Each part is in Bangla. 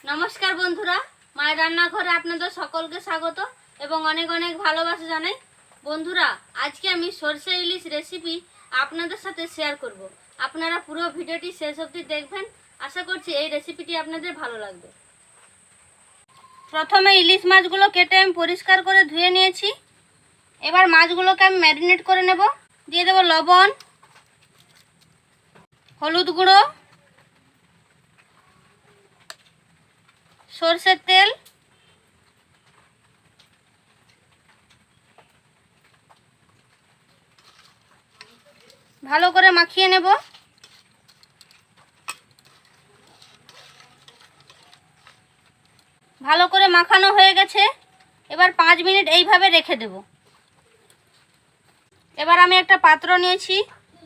নমস্কার বন্ধুরা, মায়ের রান্নাঘরে আপনাদের সকলকে স্বাগত এবং অনেক অনেক ভালোবাসা জানাই। বন্ধুরা, আজকে আমি সরষে ইলিশ রেসিপি আপনাদের সাথে শেয়ার করব। আপনারা পুরো ভিডিওটি শেষ অবধি দেখবেন। আশা করছি এই রেসিপিটি আপনাদের ভালো লাগবে। প্রথমে ইলিশ মাছগুলো কেটে আমি পরিষ্কার করে ধুয়ে নিয়েছি। এবার মাছগুলোকে আমি ম্যারিনেট করে নেব। দিয়ে দেব লবণ, হলুদ গুঁড়ো, সরষের তেল, ভালো করে মাখিয়ে নেব। ভালো করে মাখানো হয়ে গেছে। এবার 5 মিনিট এইভাবে রেখে দেব। এবার আমি একটা পাত্র নিয়েছি,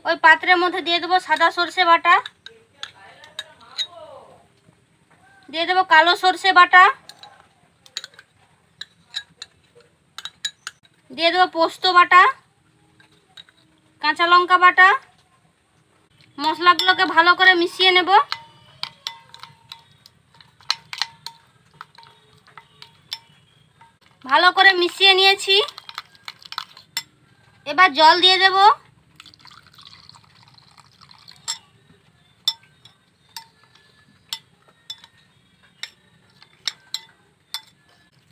ওই পাত্রের মধ্যে দিয়ে দেব সাদা সরষে বাটা, দিয়ে দেব কালো সরষে বাটা, দিয়ে দেব পোস্ত বাটা, কাঁচা লঙ্কা বাটা। মশলাগুলোকে ভালো করে মিশিয়ে নেব। ভালো করে মিশিয়ে নিয়েছি। এবার জল দিয়ে দেব।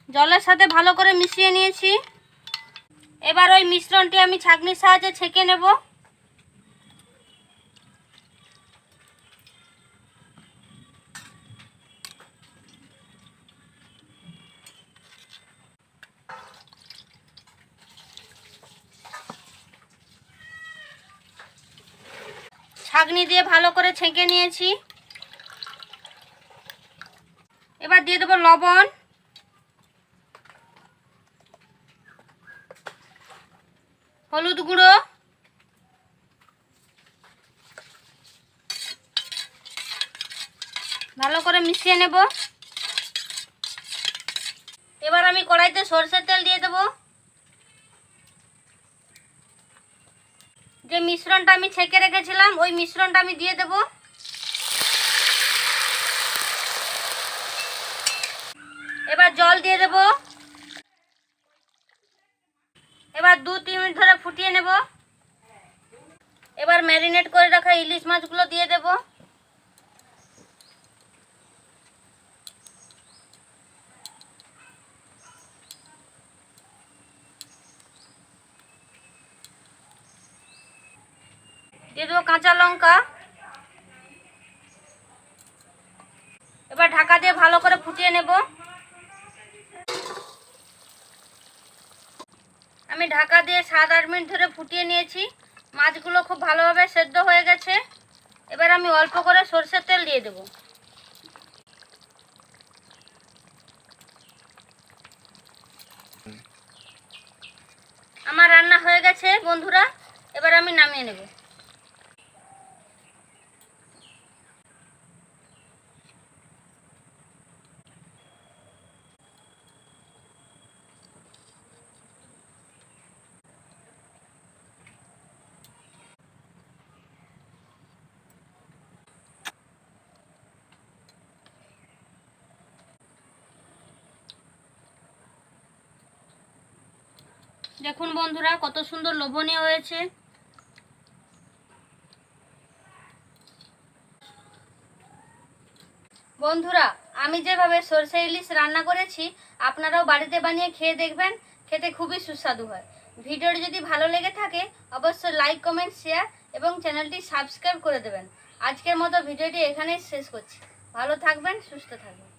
জলের সাথে ভালো করে মিশিয়ে নিয়েছি। এবার ওই মিশ্রণটি আমি ছাঁকনির সাহায্যে ছেঁকে নেব। ছাঁকনি দিয়ে ভালো করে ছেঁকে নিয়েছি। এবার দিয়ে দেব লবণ, হলুদ গুঁড়ো, ভালো করে মিশিয়ে নেব। এবার আমি কড়াইতে সরষের তেল দিয়ে দেব। যে মিশ্রণটা আমি ছেঁকে রেখেছিলাম ওই মিশ্রণটা আমি দিয়ে দেব। এবার জল দিয়ে দেব। এবার 2-3 মিনিট ধরে ফুটিয়ে নেব। এবার ম্যারিনেট করে রাখা ইলিশ মাছগুলো দিয়ে দেব। দিয়ে দেবো কাঁচা লঙ্কা। এবার ঢাকা দিয়ে ভালো করে ফুটিয়ে নেব। আমি ঢাকা দিয়ে 7-8 মিনিট ধরে ফুটিয়ে নিয়েছি। মাছগুলো খুব ভালোভাবে সেদ্ধ হয়ে গেছে। এবার আমি অল্প করে সরষের তেল দিয়ে দেব। আমার রান্না হয়ে গেছে বন্ধুরা, এবার আমি নামিয়ে নেব। দেখুন বন্ধুরা, কত সুন্দর লোভনীয় হয়েছে। বন্ধুরা, আমি যেভাবে সরষে ইলিশ রান্না করেছি আপনারাও বাড়িতে বানিয়ে খেয়ে দেখবেন। খেতে খুবই সুস্বাদু হয়। ভিডিওটি যদি ভালো লেগে থাকে অবশ্যই লাইক, কমেন্ট, শেয়ার এবং চ্যানেলটি সাবস্ক্রাইব করে দেবেন। আজকের মতো ভিডিওটি এখানেই শেষ করছি। ভালো থাকবেন, সুস্থ থাকবেন।